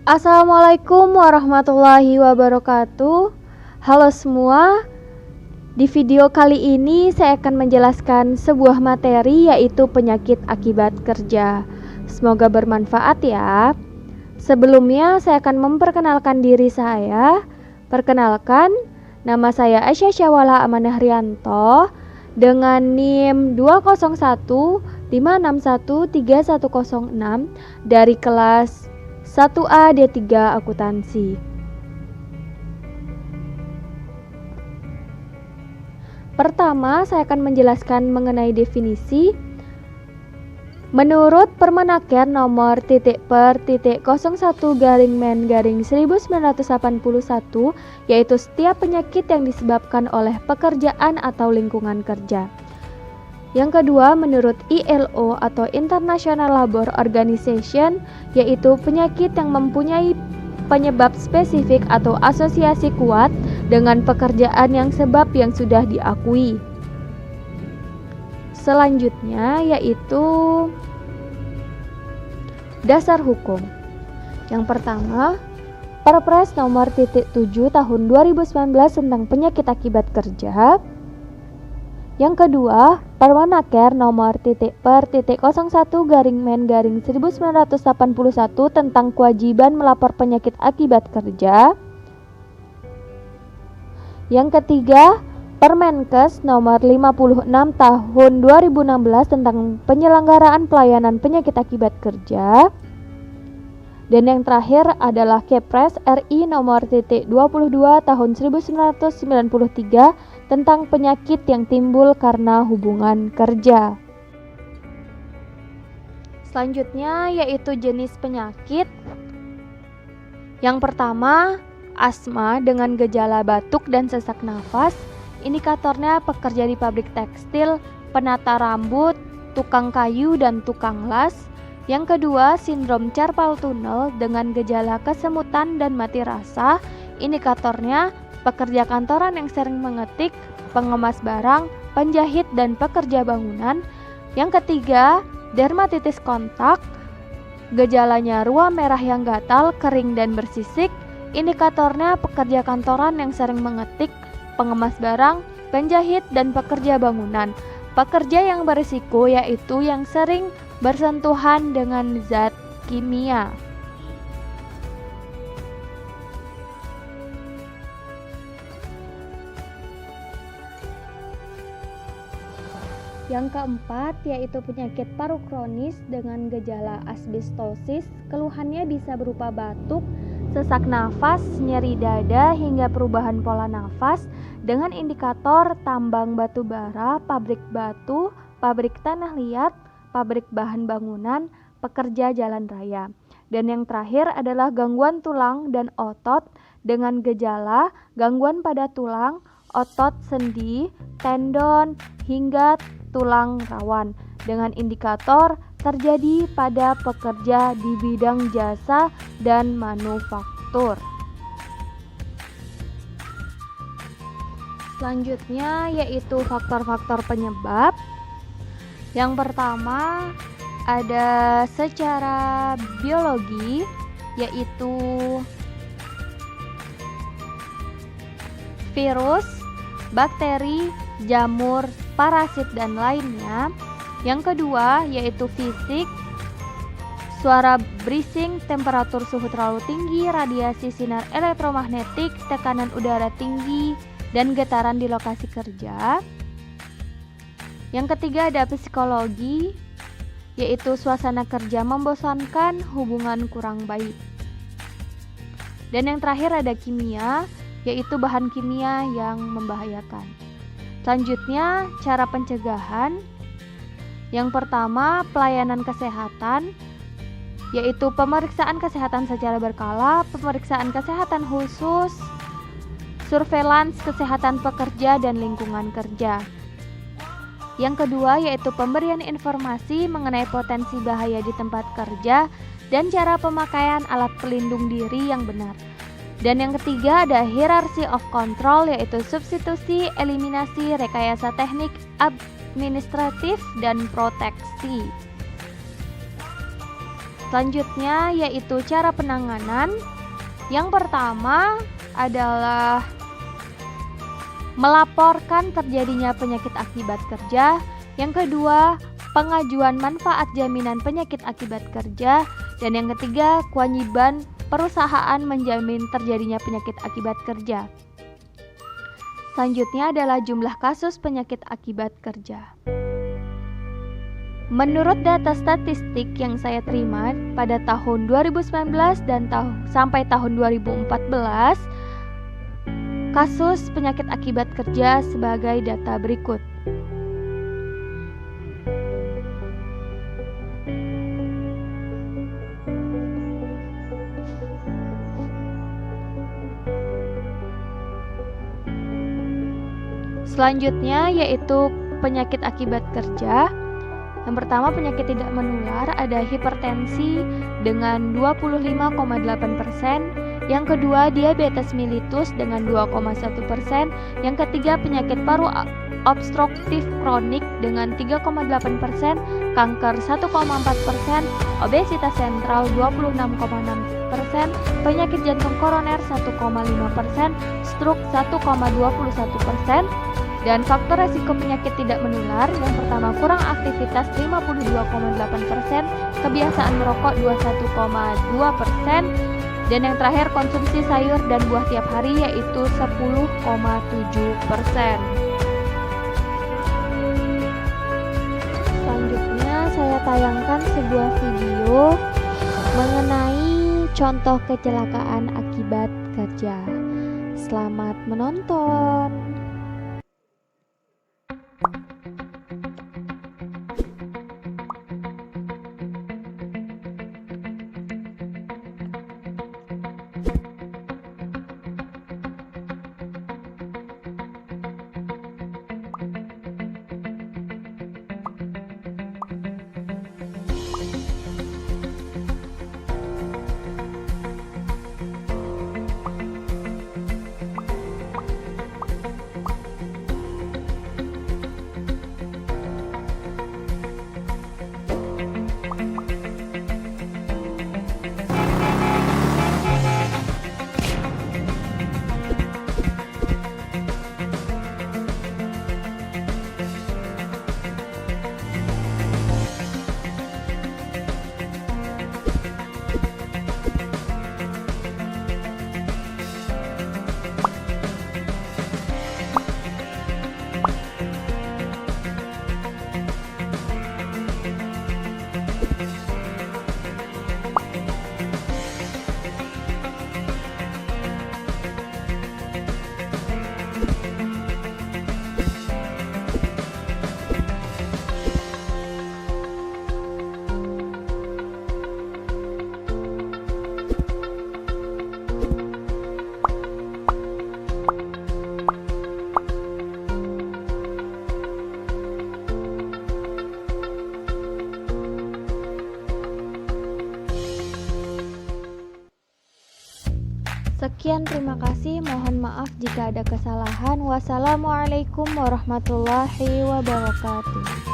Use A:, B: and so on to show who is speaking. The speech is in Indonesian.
A: Assalamualaikum warahmatullahi wabarakatuh. Halo semua. Di video kali ini saya akan menjelaskan sebuah materi, yaitu penyakit akibat kerja. Semoga bermanfaat ya. Sebelumnya saya akan memperkenalkan diri saya. Perkenalkan, nama saya Aisyah Syawala Amanah Rianto dengan NIM 20156131006 dari kelas 1A D3 Akuntansi. Pertama, saya akan menjelaskan mengenai definisi. Menurut Permenaker nomor .01/Men/1981, yaitu setiap penyakit yang disebabkan oleh pekerjaan atau lingkungan kerja. Yang kedua, menurut ILO atau International Labour Organization, yaitu penyakit yang mempunyai penyebab spesifik atau asosiasi kuat dengan pekerjaan yang sudah diakui. Selanjutnya yaitu dasar hukum. Yang pertama, Perpres nomor .7 tahun 2019 tentang penyakit akibat kerja. Yang kedua, Permenaker nomor .01/Men/1981 tentang kewajiban melapor penyakit akibat kerja. Yang ketiga, Permenkes nomor 56 tahun 2016 tentang penyelenggaraan pelayanan penyakit akibat kerja. Dan yang terakhir adalah Kepres RI nomor .22 tahun 1993 tentang penyakit yang timbul karena hubungan kerja. Selanjutnya yaitu jenis penyakit. Yang pertama, asma dengan gejala batuk dan sesak nafas. Indikatornya pekerja di pabrik tekstil, penata rambut, tukang kayu, dan tukang las. Yang kedua, sindrom carpal tunnel dengan gejala kesemutan dan mati rasa. Indikatornya pekerja kantoran yang sering mengetik, pengemas barang, penjahit, dan pekerja bangunan. Yang ketiga, dermatitis kontak. Gejalanya ruam merah yang gatal, kering, dan bersisik. Indikatornya pekerja kantoran yang sering mengetik, pengemas barang, penjahit, dan pekerja bangunan. Pekerja yang berisiko yaitu yang sering bersentuhan dengan zat kimia. Yang keempat yaitu penyakit paru kronis dengan gejala asbestosis. Keluhannya bisa berupa batuk, sesak nafas, nyeri dada, hingga perubahan pola nafas dengan indikator tambang batu bara, pabrik batu, pabrik tanah liat, pabrik bahan bangunan, pekerja jalan raya. Dan yang terakhir adalah gangguan tulang dan otot dengan gejala gangguan pada tulang, otot sendi, tendon, hingga tulang rawan dengan indikator terjadi pada pekerja di bidang jasa dan manufaktur. Selanjutnya yaitu faktor-faktor penyebab. Yang pertama ada secara biologi, yaitu virus, bakteri, jamur, parasit, dan lainnya. Yang kedua yaitu fisik, suara berising, temperatur suhu terlalu tinggi, radiasi sinar elektromagnetik, tekanan udara tinggi, dan getaran di lokasi kerja. Yang ketiga ada psikologi, yaitu suasana kerja membosankan, hubungan kurang baik. Dan yang terakhir ada kimia, yaitu bahan kimia yang membahayakan. Selanjutnya cara pencegahan. Yang pertama, pelayanan kesehatan, yaitu pemeriksaan kesehatan secara berkala, pemeriksaan kesehatan khusus, surveillance kesehatan pekerja dan lingkungan kerja. Yang kedua yaitu pemberian informasi mengenai potensi bahaya di tempat kerja dan cara pemakaian alat pelindung diri yang benar. Dan yang ketiga ada hierarchy of control, yaitu substitusi, eliminasi, rekayasa teknik, administratif, dan proteksi. Selanjutnya yaitu cara penanganan. Yang pertama adalah melaporkan terjadinya penyakit akibat kerja. Yang kedua, pengajuan manfaat jaminan penyakit akibat kerja. Dan yang ketiga, kewajiban perusahaan menjamin terjadinya penyakit akibat kerja. Selanjutnya adalah jumlah kasus penyakit akibat kerja. Menurut data statistik yang saya terima pada tahun 2019 dan sampai tahun 2014, kasus penyakit akibat kerja sebagai data berikut. Selanjutnya yaitu penyakit akibat kerja. Yang pertama, penyakit tidak menular ada hipertensi dengan 25,8%. Yang kedua, diabetes mellitus dengan 2,1%. Yang ketiga, penyakit paru obstruktif kronik dengan 3,8%, kanker 1,4%, obesitas sentral 26,6%, penyakit jantung koroner 1,5%, stroke 1,21%. Dan faktor resiko penyakit tidak menular, yang pertama kurang aktivitas 52,8%, kebiasaan merokok 21,2%, dan yang terakhir konsumsi sayur dan buah tiap hari yaitu 10,7%. Selanjutnya saya tayangkan sebuah video mengenai contoh kecelakaan akibat kerja. Selamat menonton. Sekian, terima kasih. Mohon maaf jika ada kesalahan. Wassalamualaikum warahmatullahi wabarakatuh.